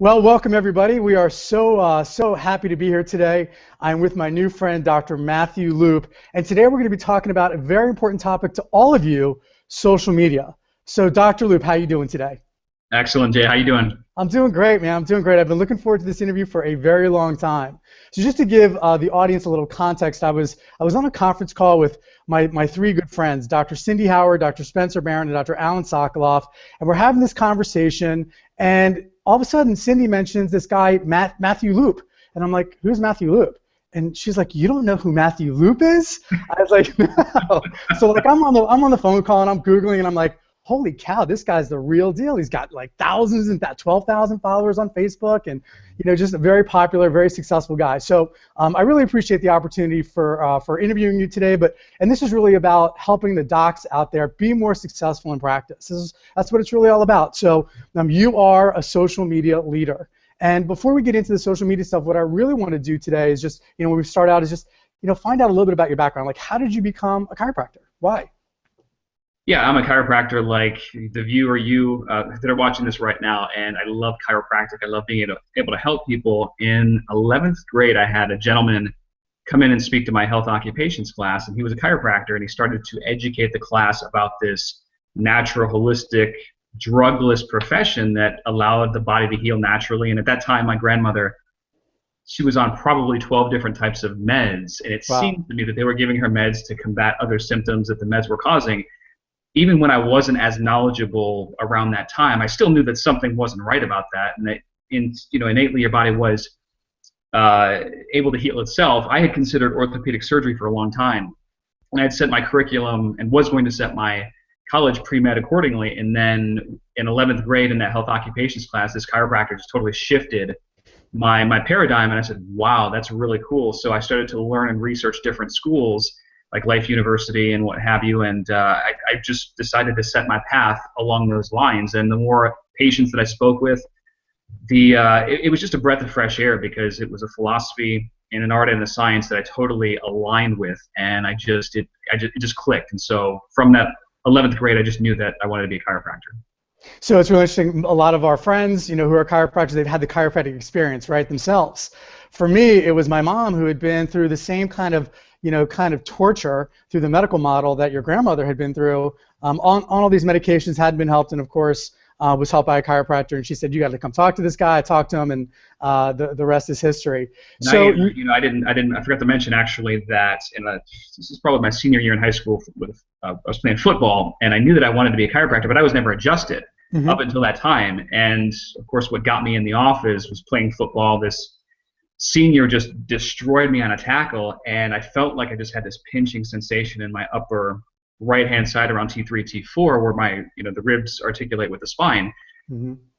Well, welcome everybody. We are so happy to be here today. I'm with my new friend, Dr. Matthew Loop, and today we're going to be talking about a very important topic to all of you, social media. So, Dr. Loop, how are you doing today? Excellent, Jay. How you doing? I'm doing great, man. I'm doing great. I've been looking forward to this interview for a very long time. So, just to give the audience a little context, I was on a conference call with my three good friends, Dr. Cindy Howard, Dr. Spencer Barron, and Dr. Alan Sokoloff, and we're having this conversation, and all of a sudden, Cindy mentions this guy, Matthew Loop. And I'm like, who's Matthew Loop? And she's like, you don't know who Matthew Loop is? I was like, no. So like I'm on the phone call and I'm Googling and I'm like, holy cow, this guy's the real deal. He's got like thousands and 12,000 followers on Facebook, and just a very popular, very successful guy. So I really appreciate the opportunity for interviewing you today. And this is really about helping the docs out there be more successful in practice. That's what it's really all about. So you are a social media leader. And before we get into the social media stuff, what I really want to do today is just, when we start out, is just, find out a little bit about your background. Like, how did you become a chiropractor? Why? Yeah, I'm a chiropractor like the viewer, you that are watching this right now, and I love chiropractic. I love being able to help people. In 11th grade, I had a gentleman come in and speak to my health occupations class, and he was a chiropractor, and he started to educate the class about this natural, holistic, drugless profession that allowed the body to heal naturally. And at that time, my grandmother, she was on probably 12 different types of meds, and it seemed to me that they were giving her meds to combat other symptoms that the meds were causing. Even when I wasn't as knowledgeable around that time, I still knew that something wasn't right about that, and that innately your body was able to heal itself. I had considered orthopedic surgery for a long time, and I had set my curriculum and was going to set my college pre-med accordingly. And then in 11th grade in that health occupations class, this chiropractor just totally shifted my paradigm, and I said, wow, that's really cool. So I started to learn and research different schools like Life University and what have you, and I just decided to set my path along those lines. And the more patients that I spoke with, it was just a breath of fresh air, because it was a philosophy and an art and a science that I totally aligned with, and it just clicked. And so from that 11th grade, I just knew that I wanted to be a chiropractor. So it's really interesting. A lot of our friends, who are chiropractors, they've had the chiropractic experience, right, themselves. For me, it was my mom who had been through the same kind of torture through the medical model that your grandmother had been through. On all these medications, hadn't been helped, and of course was helped by a chiropractor. And she said, "You got to come talk to this guy." I talked to him, and the rest is history. So I forgot to mention actually that this is probably my senior year in high school. I was playing football, and I knew that I wanted to be a chiropractor, but I was never adjusted up until that time. And of course, what got me in the office was playing football. This senior just destroyed me on a tackle, and I felt like I just had this pinching sensation in my upper right-hand side around T3, T4, where the ribs articulate with the spine.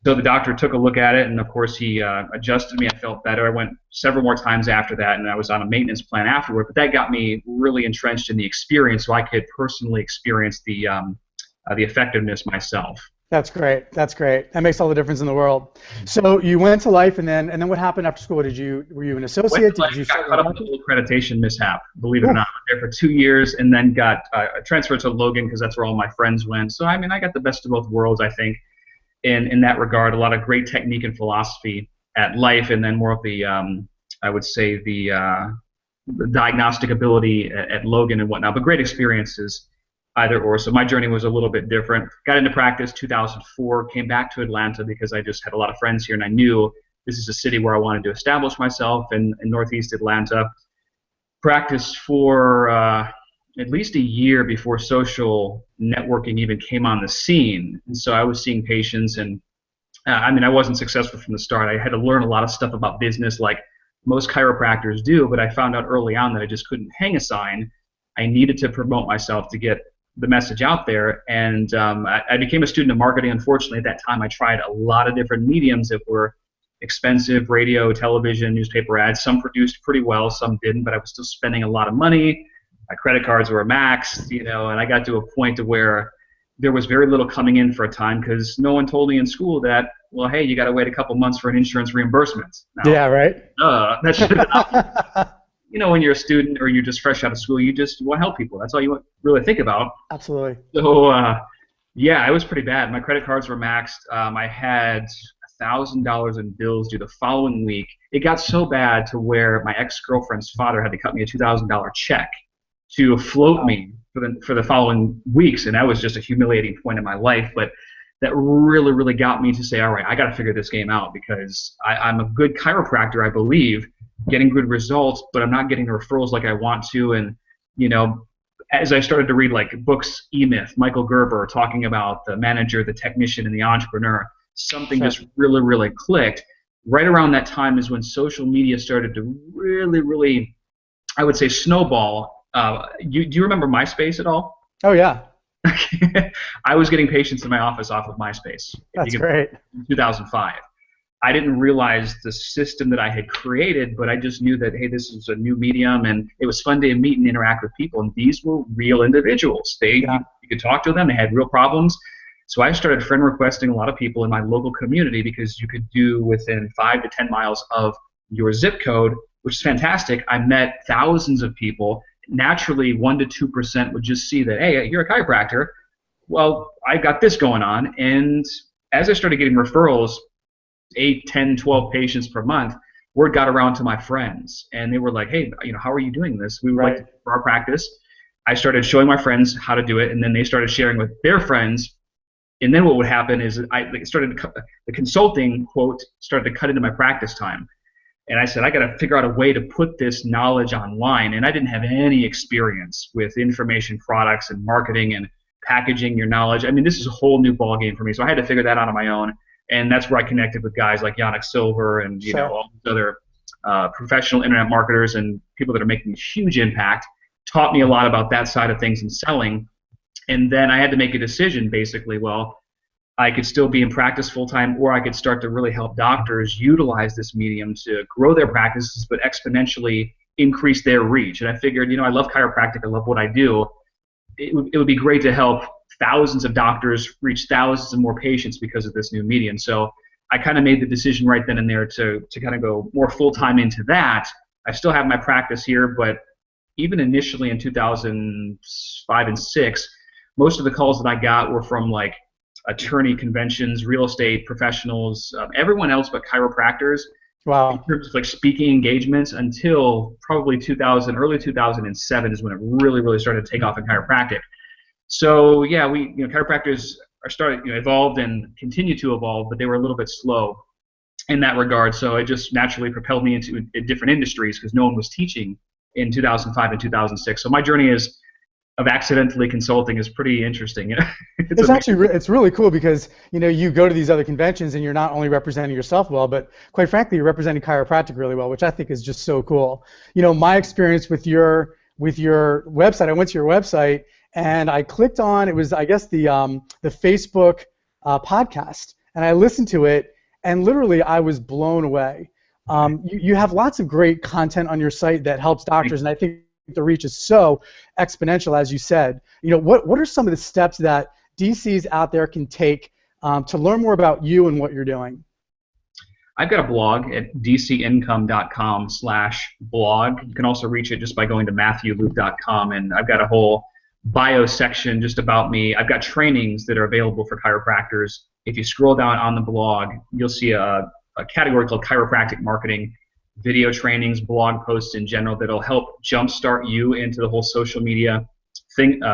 So the doctor took a look at it, and of course he adjusted me. I felt better. I went several more times after that, and I was on a maintenance plan afterward. But that got me really entrenched in the experience, so I could personally experience the effectiveness myself. That's great. That's great. That makes all the difference in the world. So you went to Life, and then what happened after school? Were you an associate? Got caught up in a little accreditation mishap, believe it or not. I was there for 2 years, and then got transferred to Logan because that's where all my friends went. So I got the best of both worlds, I think, in that regard. A lot of great technique and philosophy at Life, and then more of the I would say the diagnostic ability at Logan and whatnot. But great experiences either or. So my journey was a little bit different. Got into practice 2004, came back to Atlanta because I just had a lot of friends here, and I knew this is a city where I wanted to establish myself in Northeast Atlanta. Practiced for at least a year before social networking even came on the scene. And so I was seeing patients, and I wasn't successful from the start. I had to learn a lot of stuff about business like most chiropractors do, but I found out early on that I just couldn't hang a sign. I needed to promote myself to get the message out there, and I became a student of marketing. Unfortunately, at that time, I tried a lot of different mediums that were expensive: radio, television, newspaper ads. Some produced pretty well, some didn't, but I was still spending a lot of money. My credit cards were maxed, and I got to a point to where there was very little coming in for a time because no one told me in school that, well, hey, you got to wait a couple months for an insurance reimbursement. Now, yeah, right. That should have been obvious. When you're a student or you're just fresh out of school, you just want to help people. That's all you really think about. Absolutely. So, yeah, it was pretty bad. My credit cards were maxed. I had $1,000 in bills due the following week. It got so bad to where my ex-girlfriend's father had to cut me a $2,000 check to float me for the following weeks, and that was just a humiliating point in my life. But that really, really got me to say, all right, I got to figure this game out, because I'm a good chiropractor, I believe, getting good results, but I'm not getting the referrals like I want to. And, as I started to read like books, E-Myth, Michael Gerber, talking about the manager, the technician, and the entrepreneur, something just really, really clicked. Right around that time is when social media started to really, really, I would say, snowball. Do you remember MySpace at all? Oh, yeah. I was getting patients in my office off of MySpace. That's great. In 2005. I didn't realize the system that I had created, but I just knew that, hey, this is a new medium, and it was fun to meet and interact with people, and these were real individuals. You could talk to them. They had real problems. So I started friend requesting a lot of people in my local community, because you could do within 5 to 10 miles of your zip code, which is fantastic. I met thousands of people. Naturally, 1 to 2% would just see that, hey, you're a chiropractor. Well, I've got this going on. And as I started getting referrals, 8, 10, 12 patients per month, word got around to my friends, and they were like, hey, how are you doing this? We would like to do for our practice. I started showing my friends how to do it, and then they started sharing with their friends. And then what would happen is the consulting quote started to cut into my practice time. And I said, I got to figure out a way to put this knowledge online. And I didn't have any experience with information products and marketing and packaging your knowledge. I mean, this is a whole new ballgame for me. So I had to figure that out on my own. And that's where I connected with guys like Yannick Silver and all these other professional internet marketers and people that are making a huge impact. Taught me a lot about that side of things and selling. And then I had to make a decision, basically. Well, I could still be in practice full-time, or I could start to really help doctors utilize this medium to grow their practices, but exponentially increase their reach. And I figured, I love chiropractic. I love what I do. It would be great to help thousands of doctors reach thousands of more patients because of this new medium. So I kind of made the decision right then and there to kind of go more full-time into that. I still have my practice here, but even initially in 2005 and 6, most of the calls that I got were from like attorney conventions, real estate professionals, everyone else but chiropractors. Wow. In terms of like speaking engagements, until probably early 2007 is when it really, really started to take off in chiropractic. So yeah, chiropractors are evolved and continue to evolve, but they were a little bit slow in that regard. So it just naturally propelled me into different industries, because no one was teaching in 2005 and 2006. So my journey of accidentally consulting is pretty interesting. It's really cool, because you go to these other conventions and you're not only representing yourself well, but quite frankly, you're representing chiropractic really well, which I think is just so cool. My experience with your website, I went to your website and I clicked on, it was, I guess, the Facebook podcast, and I listened to it, and literally I was blown away. You have lots of great content on your site that helps doctors, and I think the reach is so exponential, as you said. What are some of the steps that DCs out there can take to learn more about you and what you're doing? I've got a blog at dcincome.com/blog. You can also reach it just by going to matthewloop.com, and I've got a whole bio section just about me. I've got trainings that are available for chiropractors. If you scroll down on the blog, you'll see a category called chiropractic marketing, video trainings, blog posts in general that'll help jumpstart you into the whole social media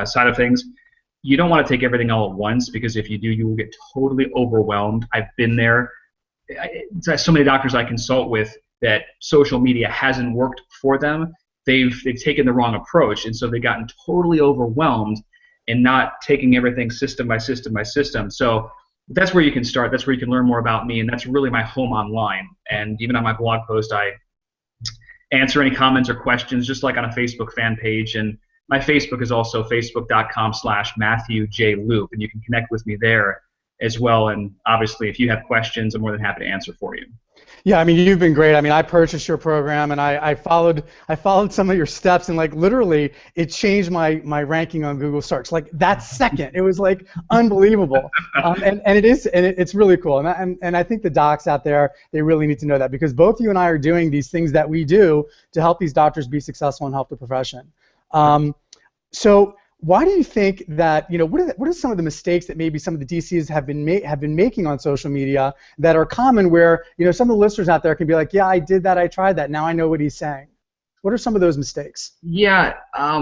side of things. You don't want to take everything all at once, because if you do, you will get totally overwhelmed. I've been there. So many doctors I consult with that social media hasn't worked for them. They've taken the wrong approach, and so they've gotten totally overwhelmed and not taking everything system by system by system. So that's where you can start. That's where you can learn more about me, and that's really my home online. And even on my blog post, I answer any comments or questions, just like on a Facebook fan page. And my Facebook is also facebook.com/MatthewJLoop, and you can connect with me there as well. And obviously, if you have questions, I'm more than happy to answer for you. Yeah, I mean, you've been great. I mean, I purchased your program, and I followed some of your steps, and like literally, it changed my ranking on Google search like that second. It was like unbelievable, and it's really cool. And I think the docs out there, they really need to know that, because both you and I are doing these things that we do to help these doctors be successful and help the profession. So why do you think that, what are some of the mistakes that maybe some of the DCs have been making on social media that are common where, some of the listeners out there can be like, yeah, I did that, I tried that, now I know what he's saying. What are some of those mistakes? Yeah, there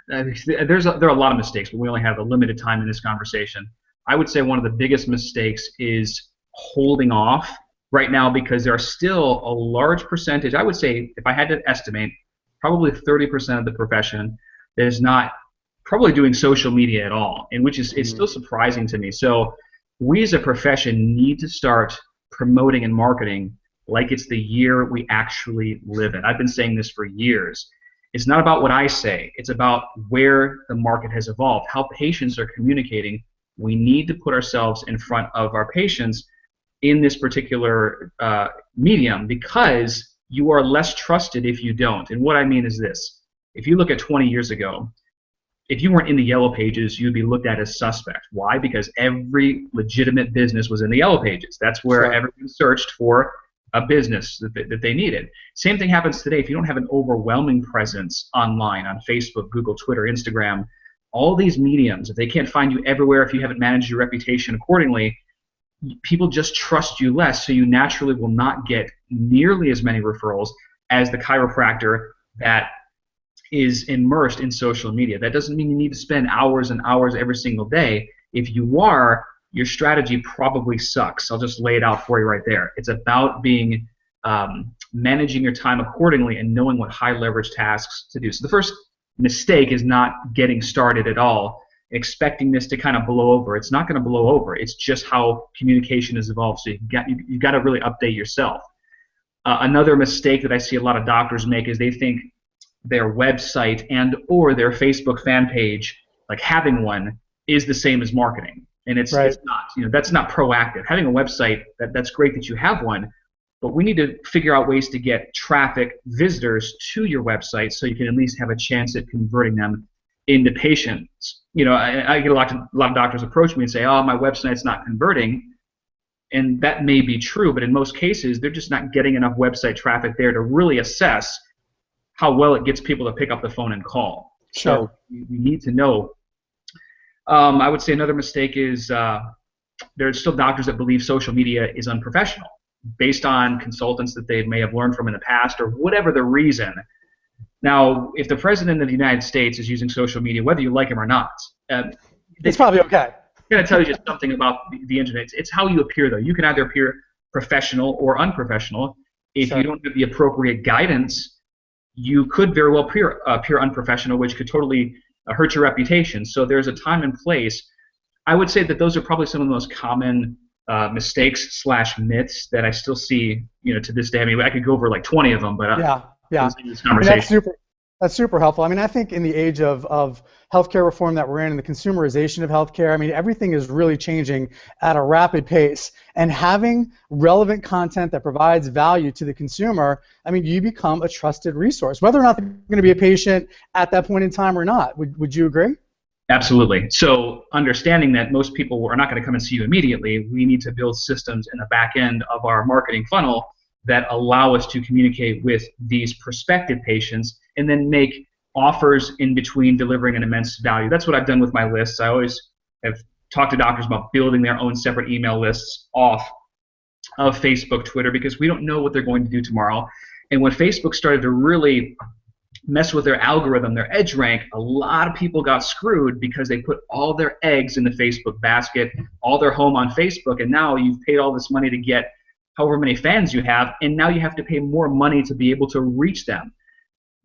are a lot of mistakes, but we only have a limited time in this conversation. I would say one of the biggest mistakes is holding off right now because there are still a large percentage, I would say, if I had to estimate, probably 30% of the profession that is not probably doing social media at all, and which is it's still surprising to me. So we as a profession need to start promoting and marketing like it's the year we actually live in. I've been saying this for years. It's not about what I say. It's about where the market has evolved, how patients are communicating. We need to put ourselves in front of our patients in this particular medium because you are less trusted if you don't. And what I mean is this. If you look at 20 years ago, if you weren't in the yellow pages, you'd be looked at as suspect. Why? Because every legitimate business was in the yellow pages. That's where everyone searched for a business that they needed. Same thing happens today. If you don't have an overwhelming presence online, on Facebook, Google, Twitter, Instagram, all these mediums, if they can't find you everywhere, if you haven't managed your reputation accordingly, people just trust you less, so you naturally will not get nearly as many referrals as the chiropractor that is immersed in social media. That doesn't mean you need to spend hours and hours every single day. If you are, your strategy probably sucks. I'll just lay it out for you right there. It's about being managing your time accordingly and knowing what high leverage tasks to do. So the first mistake is not getting started at all, expecting this to kind of blow over. It's not going to blow over. It's just how communication has evolved. So you've got to really update yourself. Another mistake that I see a lot of doctors make is they think their website and or their Facebook fan page, like having one, is the same as marketing. And it's not. That's not proactive. Having a website, that's great that you have one, but we need to figure out ways to get traffic, visitors to your website so you can at least have a chance at converting them into patients. I get a lot of doctors approach me and say, oh, my website's not converting. And that may be true, but in most cases, they're just not getting enough website traffic there to really assess how well it gets people to pick up the phone and call. So you need to know. I would say another mistake is there's still doctors that believe social media is unprofessional based on consultants that they may have learned from in the past or whatever the reason. Now, if the President of the United States is using social media, whether you like him or not, it's probably okay. I'm going to tell you just something about the internet. It's how you appear, though. You can either appear professional or unprofessional. If you don't have the appropriate guidance, you could very well appear unprofessional, which could totally hurt your reputation. So there's a time and place. I would say that those are probably some of the most common mistakes / myths that I still see, to this day. I mean, I could go over like 20 of them, but this conversation. That's super helpful. I mean, I think in the age of healthcare reform that we're in and the consumerization of healthcare, I mean, everything is really changing at a rapid pace. And having relevant content that provides value to the consumer, I mean, you become a trusted resource, whether or not they're going to be a patient at that point in time or not. Would you agree? Absolutely. So understanding that most people are not going to come and see you immediately, we need to build systems in the back end of our marketing funnel that allow us to communicate with these prospective patients and then make offers in between delivering an immense value. That's what I've done with my lists. I always have talked to doctors about building their own separate email lists off of Facebook, Twitter, because we don't know what they're going to do tomorrow. And when Facebook started to really mess with their algorithm, their edge rank, a lot of people got screwed because they put all their eggs in the Facebook basket, all their home on Facebook, and now you've paid all this money to get however many fans you have, and now you have to pay more money to be able to reach them.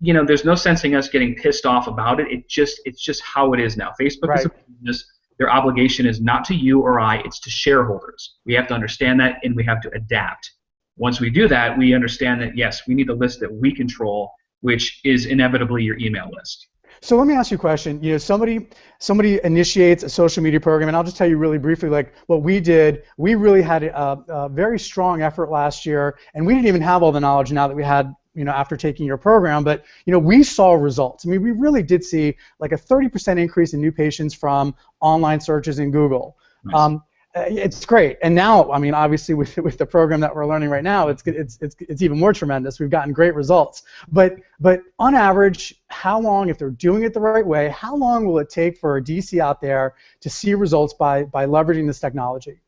There's no sense in us getting pissed off about it. It's just how it is now. Facebook is a business. Their obligation is not to you or I, it's to shareholders. We have to understand that, and we have to adapt. Once we do that, we understand that, yes, we need a list that we control, which is inevitably your email list. So let me ask you a question. Somebody initiates a social media program, and I'll just tell you really briefly, like what we did. We really had a very strong effort last year, and we didn't even have all the knowledge now that we had, after taking your program. But we saw results. I mean, we really did see like a 30% increase in new patients from online searches in Google. Nice. It's great, and now, I mean, obviously with the program that we're learning right now, it's even more tremendous. We've gotten great results. But on average, how long, if they're doing it the right way, how long will it take for a DC out there to see results by leveraging this technology?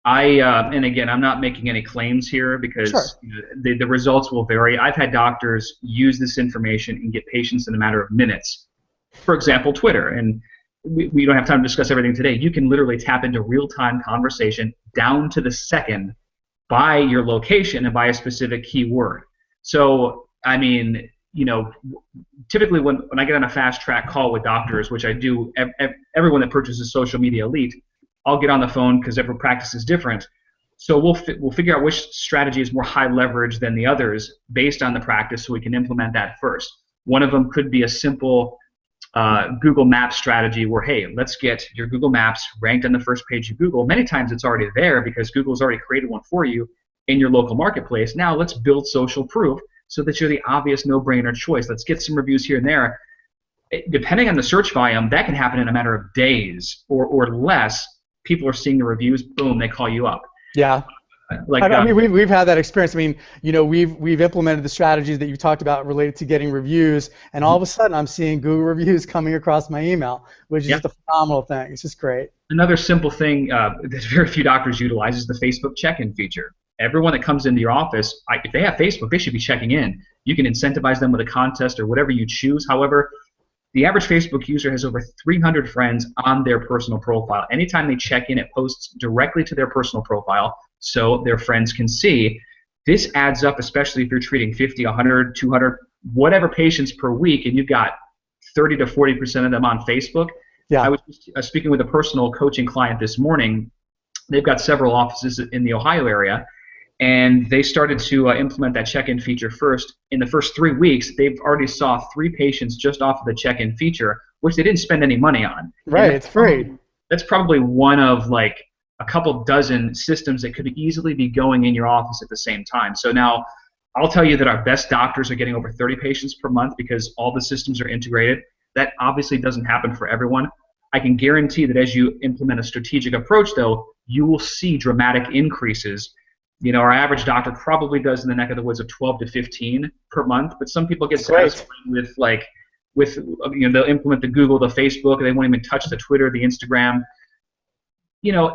And again, I'm not making any claims here Sure. because the results will vary. I've had doctors use this information and get patients in a matter of minutes. For example, Twitter, and we don't have time to discuss everything today. You can literally tap into real-time conversation down to the second by your location and by a specific keyword. So, I mean, typically when I get on a fast track call with doctors, which I do, everyone that purchases Social Media Elite, I'll get on the phone because every practice is different. So we'll figure out which strategy is more high leverage than the others based on the practice, so we can implement that first. One of them could be a simple Google Maps strategy where, hey, let's get your Google Maps ranked on the first page of Google. Many times it's already there because Google's already created one for you in your local marketplace. Now let's build social proof so that you're the obvious no-brainer choice. Let's get some reviews here and there. Depending on the search volume, that can happen in a matter of days or less. People are seeing the reviews, boom, they call you up. Yeah. Like, I mean, we've had that experience. I mean, we've implemented the strategies that you talked about related to getting reviews, and all of a sudden I'm seeing Google reviews coming across my email, which is just a phenomenal thing. It's just great. Another simple thing that very few doctors utilize is the Facebook check-in feature. Everyone that comes into your office, if they have Facebook, they should be checking in. You can incentivize them with a contest or whatever you choose. However, the average Facebook user has over 300 friends on their personal profile. Anytime they check in, it posts directly to their personal profile so their friends can see. This adds up, especially if you're treating 50, 100, 200, whatever patients per week, and you've got 30 to 40% of them on Facebook. Yeah. I was speaking with a personal coaching client this morning. They've got several offices in the Ohio area, and they started to implement that check-in feature first. In the first 3 weeks, they've already saw 3 patients just off of the check-in feature, which they didn't spend any money on. Right, it's free. That's probably one of like a couple dozen systems that could easily be going in your office at the same time. So now I'll tell you that our best doctors are getting over 30 patients per month because all the systems are integrated. That obviously doesn't happen for everyone. I can guarantee that as you implement a strategic approach, though, you will see dramatic increases. Our average doctor probably does in the neck of the woods of 12 to 15 per month, but some people get satisfied with they'll implement the Google, the Facebook, and they won't even touch the Twitter, the Instagram.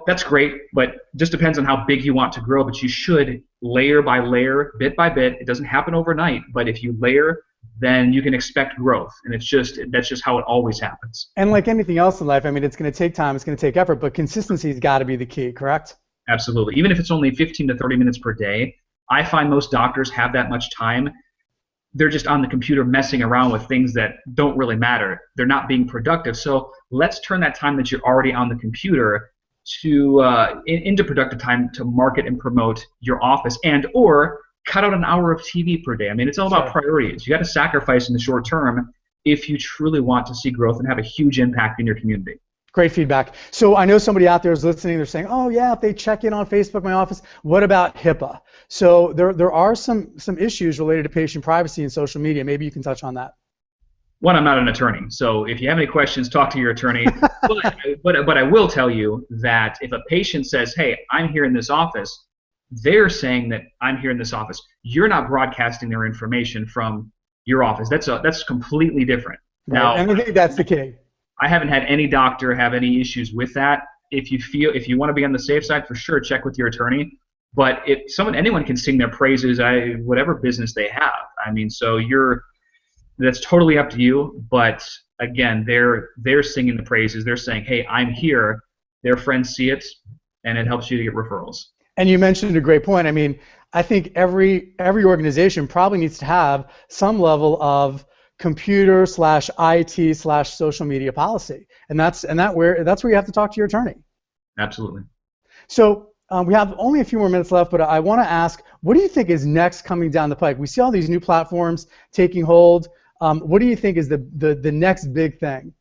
That's great, but just depends on how big you want to grow. But you should layer by layer, bit by bit. It doesn't happen overnight, but if you layer, then you can expect growth, and that's just how it always happens. And like anything else in life, I mean, it's going to take time, it's going to take effort, but consistency's got to be the key, correct? Absolutely. Even if it's only 15 to 30 minutes per day, I find most doctors have that much time. They're just on the computer messing around with things that don't really matter. They're not being productive. So let's turn that time that you're already on the computer into productive time to market and promote your office, and or cut out an hour of TV per day. I mean, it's all about priorities. You got to sacrifice in the short term if you truly want to see growth and have a huge impact in your community. Great feedback. So I know somebody out there is listening. They're saying, "Oh yeah, if they check in on Facebook, my office, what about HIPAA?" So there are some issues related to patient privacy and social media. Maybe you can touch on that. One, I'm not an attorney, so if you have any questions, talk to your attorney. but I will tell you that if a patient says, "Hey, I'm here in this office," they're saying that I'm here in this office. You're not broadcasting their information from your office. That's completely different. Right. Now, and I think that's the key. I haven't had any doctor have any issues with that. If you want to be on the safe side, for sure, check with your attorney. But anyone can sing their praises, whatever business they have. I mean, so that's totally up to you. But again, they're singing the praises. They're saying, "Hey, I'm here." Their friends see it, and it helps you to get referrals. And you mentioned a great point. I mean, I think every organization probably needs to have some level of computer/IT/social media policy, and that's where you have to talk to your attorney. Absolutely. So we have only a few more minutes left, but I want to ask, what do you think is next coming down the pike? We see all these new platforms taking hold. What do you think is the next big thing?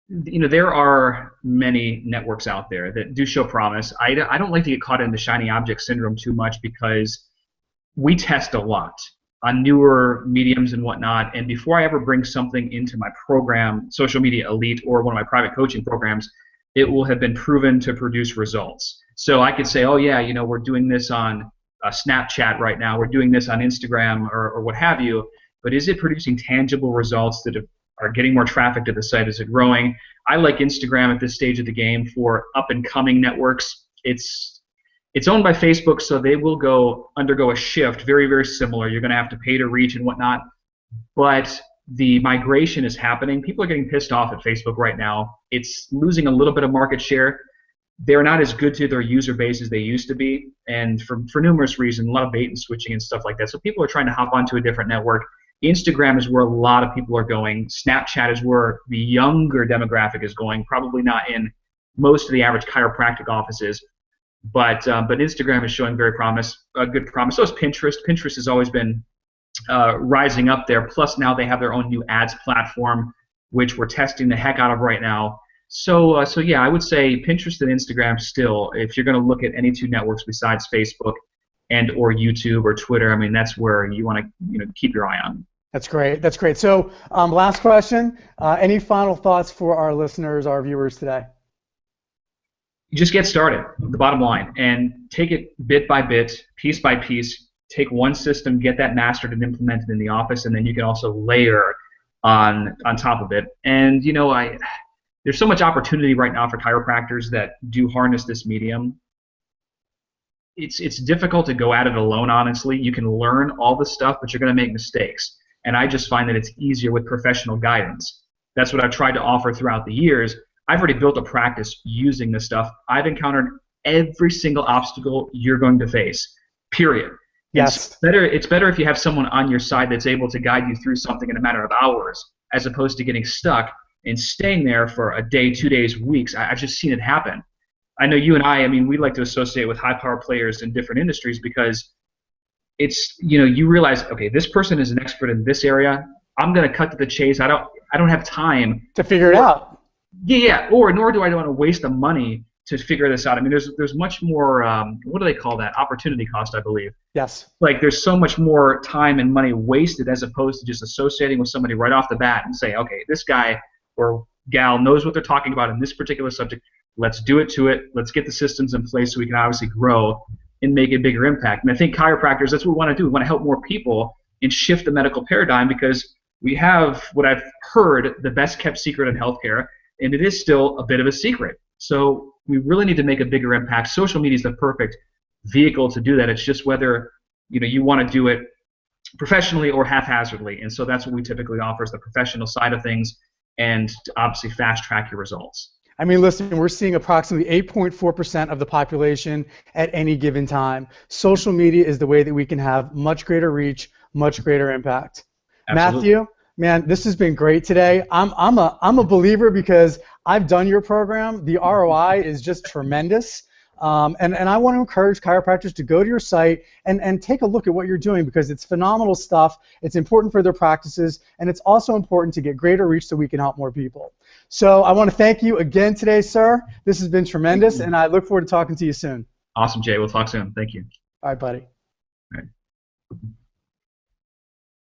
There are many networks out there that do show promise. I don't like to get caught in the shiny object syndrome too much because we test a lot on newer mediums and whatnot, and before I ever bring something into my program, Social Media Elite, or one of my private coaching programs, it will have been proven to produce results. So I could say, oh yeah, we're doing this on Snapchat right now, we're doing this on Instagram or what have you, but is it producing tangible results that are getting more traffic to the site? Is it growing? I like Instagram at this stage of the game for up and coming networks. It's owned by Facebook, so they will undergo a shift, very, very similar. You're going to have to pay to reach and whatnot, but the migration is happening. People are getting pissed off at Facebook right now. It's losing a little bit of market share. They're not as good to their user base as they used to be, and for numerous reasons, a lot of bait and switching and stuff like that. So people are trying to hop onto a different network. Instagram is where a lot of people are going. Snapchat is where the younger demographic is going, probably not in most of the average chiropractic offices. But Instagram is showing very good promise. So is Pinterest. Pinterest has always been rising up there. Plus now they have their own new ads platform, which we're testing the heck out of right now. So yeah, I would say Pinterest and Instagram still, if you're going to look at any two networks besides Facebook and or YouTube or Twitter, I mean that's where you want to keep your eye on. That's great. That's great. So last question. Any final thoughts for our listeners, our viewers today? You just get started, the bottom line, and take it bit by bit, piece by piece. Take one system, get that mastered and implemented in the office, and then you can also layer on top of it. And there's so much opportunity right now for chiropractors that do harness this medium. It's difficult to go at it alone, honestly. You can learn all the stuff, but you're going to make mistakes. And I just find that it's easier with professional guidance. That's what I've tried to offer throughout the years. I've already built a practice using this stuff. I've encountered every single obstacle you're going to face, period. Yes. It's better if you have someone on your side that's able to guide you through something in a matter of hours, as opposed to getting stuck and staying there for a day, 2 days, weeks. I've just seen it happen. I know you and I mean, we like to associate with high-power players in different industries because it's, you realize, okay, this person is an expert in this area. I'm going to cut to the chase. I don't have time to figure it out. Yeah, or nor do I want to waste the money to figure this out. I mean, there's much more, what do they call that? Opportunity cost, I believe. Yes. Like there's so much more time and money wasted as opposed to just associating with somebody right off the bat and say, okay, this guy or gal knows what they're talking about in this particular subject. Let's do it to it. Let's get the systems in place so we can obviously grow and make a bigger impact. And I think chiropractors, that's what we want to do. We want to help more people and shift the medical paradigm because we have what I've heard the best kept secret in healthcare, and it is still a bit of a secret. So we really need to make a bigger impact. Social media is the perfect vehicle to do that. It's just whether you want to do it professionally or haphazardly. And so that's what we typically offer is the professional side of things and to obviously fast track your results. I mean, listen, we're seeing approximately 8.4% of the population at any given time. Social media is the way that we can have much greater reach, much greater impact. Absolutely. Matthew, man, this has been great today. I'm a believer because I've done your program. The ROI is just tremendous. And I want to encourage chiropractors to go to your site and take a look at what you're doing because it's phenomenal stuff. It's important for their practices, and it's also important to get greater reach so we can help more people. So I want to thank you again today, sir. This has been tremendous, and I look forward to talking to you soon. Awesome, Jay. We'll talk soon. Thank you. All right, buddy. All right.